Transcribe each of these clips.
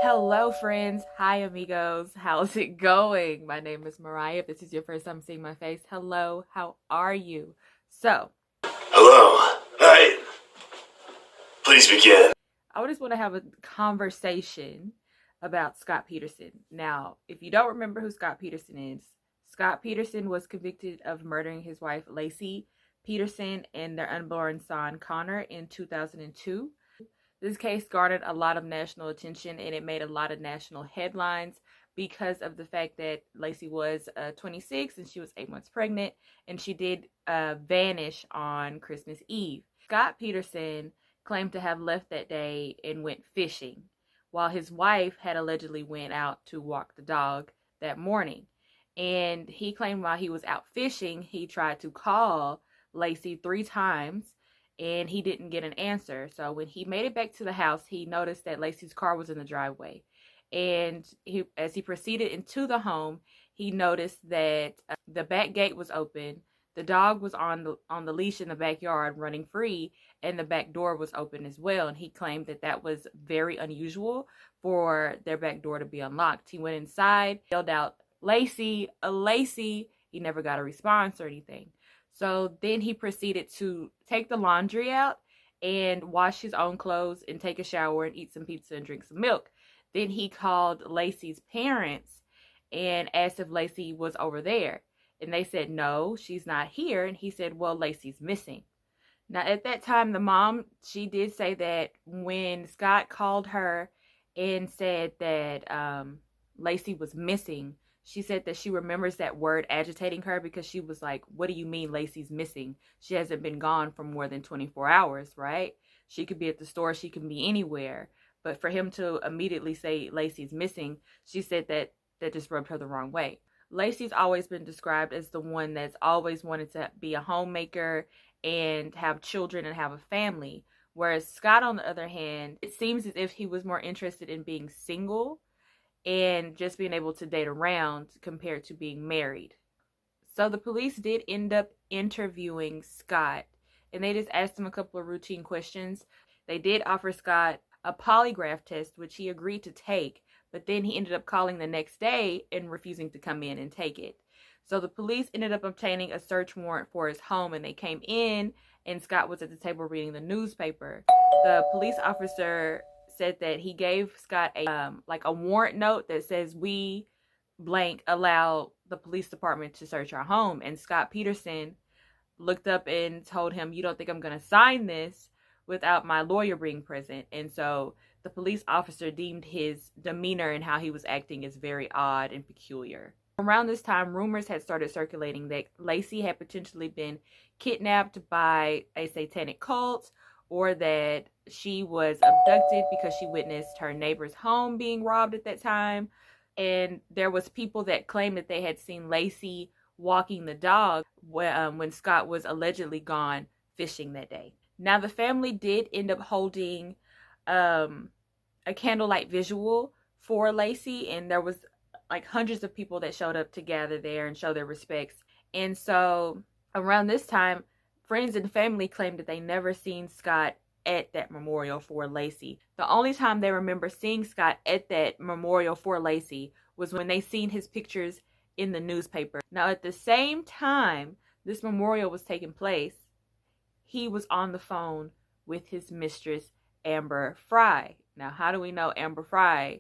Hello, friends. Hi, amigos. How's it going? My name is Mariah. If this is your first time seeing my face, hello. How are you? So, Hello. Hi. Please begin. I just want to have a conversation about Scott Peterson. Now, if you don't remember who Scott Peterson is, Scott Peterson was convicted of murdering his wife, Lacey Peterson, and their unborn son, Connor, in 2002. This case garnered a lot of national attention and it made a lot of national headlines because of the fact that Lacey was 26 and she was 8 months pregnant, and she did vanish on Christmas Eve. Scott Peterson claimed to have left that day and went fishing, while his wife had allegedly went out to walk the dog that morning. And he claimed while he was out fishing, he tried to call Lacey 3 times and he didn't get an answer. So when he made it back to the house, he noticed that Lacey's car was in the driveway. And as he proceeded into the home, he noticed that the back gate was open, the dog was on the leash in the backyard running free, and the back door was open as well. And he claimed that that was very unusual for their back door to be unlocked. He went inside, yelled out, "Lacey, Lacey." He never got a response or anything. So then he proceeded to take the laundry out and wash his own clothes and take a shower and eat some pizza and drink some milk. Then he called Lacey's parents and asked if Lacey was over there. And they said, no, she's not here. And he said, well, Lacey's missing. Now, at that time, the mom, she did say that when Scott called her and said that Lacey was missing, she said that she remembers that word agitating her because she was like, what do you mean Lacey's missing? She hasn't been gone for more than 24 hours, right? She could be at the store. She can be anywhere. But for him to immediately say Lacey's missing, she said that just rubbed her the wrong way. Lacey's always been described as the one that's always wanted to be a homemaker and have children and have a family. Whereas Scott, on the other hand, it seems as if he was more interested in being single and just being able to date around compared to being married. So the police did end up interviewing Scott, and they just asked him a couple of routine questions. They did offer Scott a polygraph test, which he agreed to take, but then he ended up calling the next day and refusing to come in and take it. So the police ended up obtaining a search warrant for his home, and they came in, and Scott was at the table reading the newspaper. The police officer said that he gave Scott a warrant note that says, we blank allow the police department to search our home. And Scott Peterson looked up and told him, you don't think I'm going to sign this without my lawyer being present? And so the police officer deemed his demeanor and how he was acting as very odd and peculiar. Around this time, rumors had started circulating that Lacey had potentially been kidnapped by a satanic cult, or that she was abducted because she witnessed her neighbor's home being robbed at that time. And there was people that claimed that they had seen Lacey walking the dog when Scott was allegedly gone fishing that day. Now, the family did end up holding a candlelight visual for Lacey, and there was like hundreds of people that showed up to gather there and show their respects. And so around this time, friends and family claimed that they never seen Scott at that memorial for Lacey. The only time they remember seeing Scott at that memorial for Lacey was when they seen his pictures in the newspaper. Now, at the same time this memorial was taking place, he was on the phone with his mistress, Amber Fry. Now, how do we know Amber Fry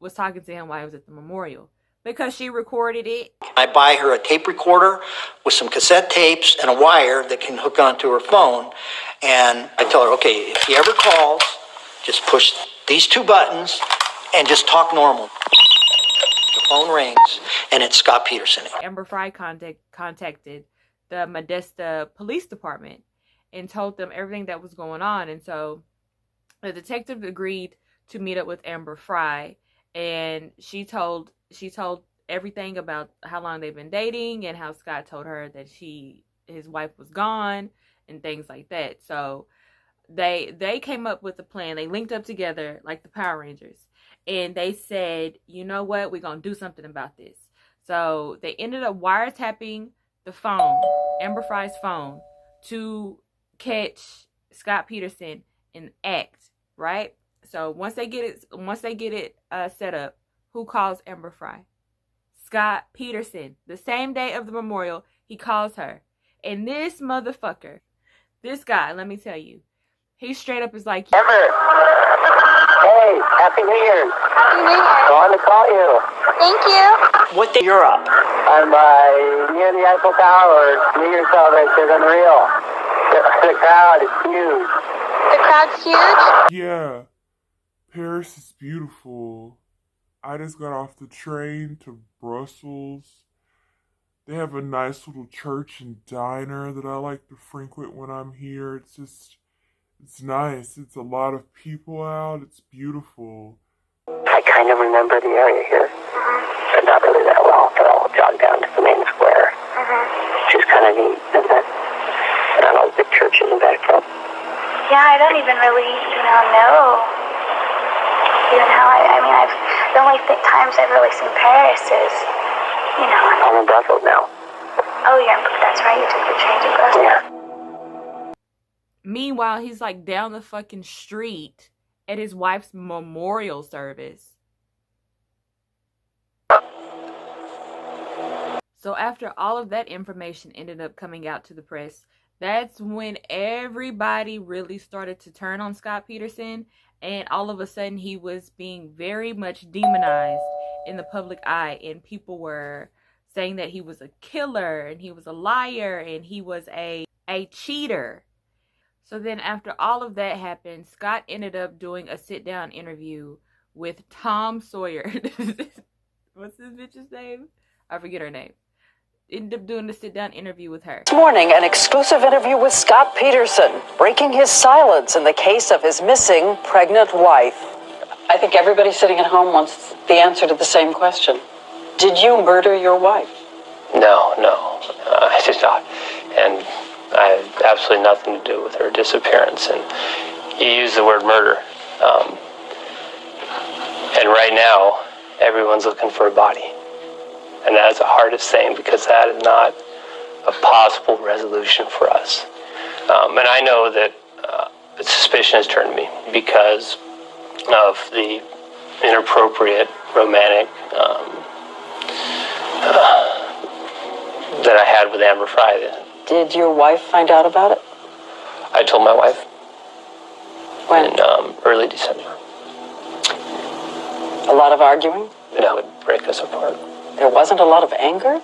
was talking to him while he was at the memorial? Because she recorded it. I buy her a tape recorder with some cassette tapes and a wire that can hook onto her phone. And I tell her, okay, if he ever calls, just push these 2 buttons and just talk normal. The phone rings and it's Scott Peterson. Amber Fry contacted the Modesto Police Department and told them everything that was going on. And so the detective agreed to meet up with Amber Fry, and she told everything about how long they've been dating and how Scott told her that his wife was gone and things like that. So they came up with a plan. They linked up together like the Power Rangers, and they said, you know what, we're going to do something about this. So they ended up wiretapping the phone, Amber Fry's phone, to catch Scott Peterson in act, right? So once they get it set up, who calls Amber Fry? Scott Peterson. The same day of the memorial, he calls her. And this motherfucker, this guy, let me tell you, he straight up is like, Amber, hey, Happy New Year. Happy New Year. I wanted to call you. Thank you. What day you're up? I'm near the Eiffel Tower. New Year celebration is unreal. The crowd is huge. The crowd's huge. Yeah, Paris is beautiful. I just got off the train to Brussels. They have a nice little church and diner that I like to frequent when I'm here. It's nice. It's a lot of people out. It's beautiful. I kind of remember the area here, but not really that well. So I'll jog down to the main square, which is kind of neat. And all those big churches in back there. Yeah, I don't even really, know even how the only times I've really seen Paris is, I'm in Brussels now. Oh, yeah, that's right, you took the train to Brussels. Yeah. meanwhile, he's like down the fucking street at his wife's memorial service. So after all of that information ended up coming out to the press, that's when everybody really started to turn on Scott Peterson, and all of a sudden he was being very much demonized in the public eye, and people were saying that he was a killer and he was a liar and he was a cheater. So then after all of that happened, Scott ended up doing a sit-down interview with Tom Sawyer. What's this bitch's name? I forget her name. Ended up doing a sit-down interview with her. This morning, an exclusive interview with Scott Peterson, breaking his silence in the case of his missing pregnant wife. I think everybody sitting at home wants the answer to the same question. Did you murder your wife? No, I did not. And I had absolutely nothing to do with her disappearance. And you used the word murder. And right now, everyone's looking for a body. And that is the hardest thing, because that is not a possible resolution for us. And I know that suspicion has turned to me because of the inappropriate romantic that I had with Amber Fry. Did your wife find out about it? I told my wife. When? In early December. A lot of arguing? That would break us apart. There wasn't a lot of anger?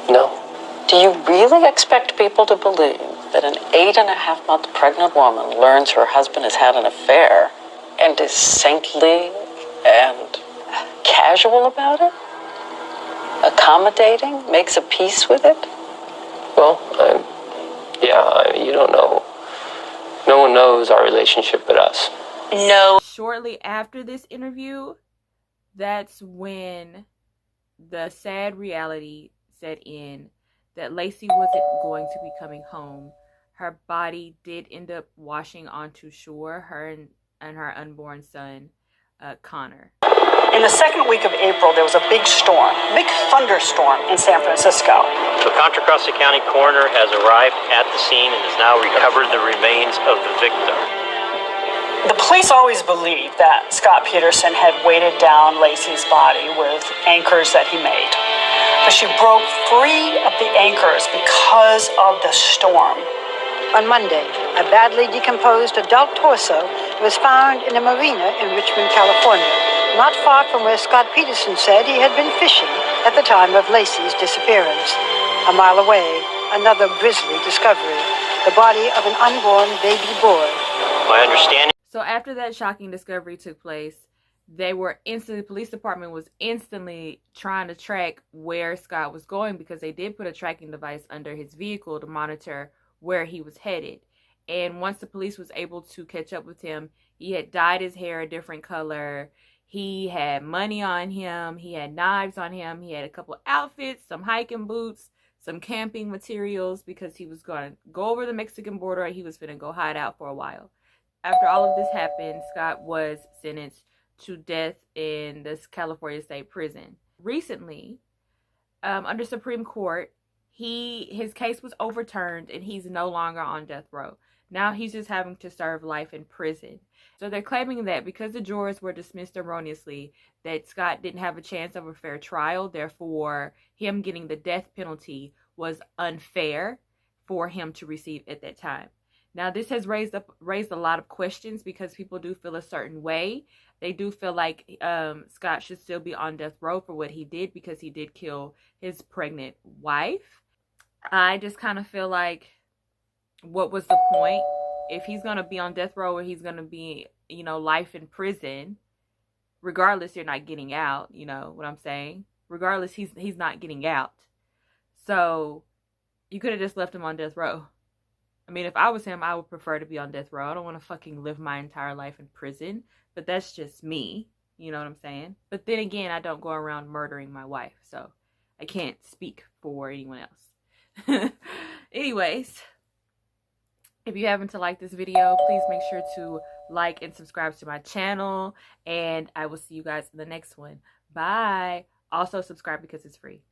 No. Do you really expect people to believe that an 8.5-month pregnant woman learns her husband has had an affair and is saintly and casual about it? Accommodating? Makes a peace with it? Well, you don't know. No one knows our relationship but us. No. Shortly after this interview, that's when the sad reality set in that Lacey wasn't going to be coming home. Her body did end up washing onto shore, her and her unborn son, Connor. In the second week of April, there was a big storm, big thunderstorm in San Francisco. The Contra Costa County coroner has arrived at the scene and has now recovered the remains of the victim. The police always believed that Scott Peterson had weighted down Lacey's body with anchors that he made. But she broke 3 of the anchors because of the storm. On Monday, a badly decomposed adult torso was found in a marina in Richmond, California, not far from where Scott Peterson said he had been fishing at the time of Lacey's disappearance. A mile away, another grisly discovery, the body of an unborn baby boy. My understanding. So after that shocking discovery took place, the police department was instantly trying to track where Scott was going, because they did put a tracking device under his vehicle to monitor where he was headed. And once the police was able to catch up with him, he had dyed his hair a different color. He had money on him. He had knives on him. He had a couple outfits, some hiking boots, some camping materials, because he was going to go over the Mexican border. He was going to go hide out for a while. After all of this happened, Scott was sentenced to death in this California State Prison. Recently, under Supreme Court, his case was overturned and he's no longer on death row. Now he's just having to serve life in prison. So they're claiming that because the jurors were dismissed erroneously, that Scott didn't have a chance of a fair trial. Therefore, him getting the death penalty was unfair for him to receive at that time. Now, this has raised a lot of questions because people do feel a certain way. They do feel like Scott should still be on death row for what he did because he did kill his pregnant wife. I just kind of feel like, what was the point? If he's going to be on death row or he's going to be, you know, life in prison, regardless, you're not getting out, you know what I'm saying? Regardless, he's not getting out. So you could have just left him on death row. I mean, if I was him, I would prefer to be on death row. I don't want to fucking live my entire life in prison, but that's just me. You know what I'm saying? But then again, I don't go around murdering my wife, so I can't speak for anyone else. Anyways, if you happen to like this video, please make sure to like and subscribe to my channel, and I will see you guys in the next one. Bye. Also, subscribe because it's free.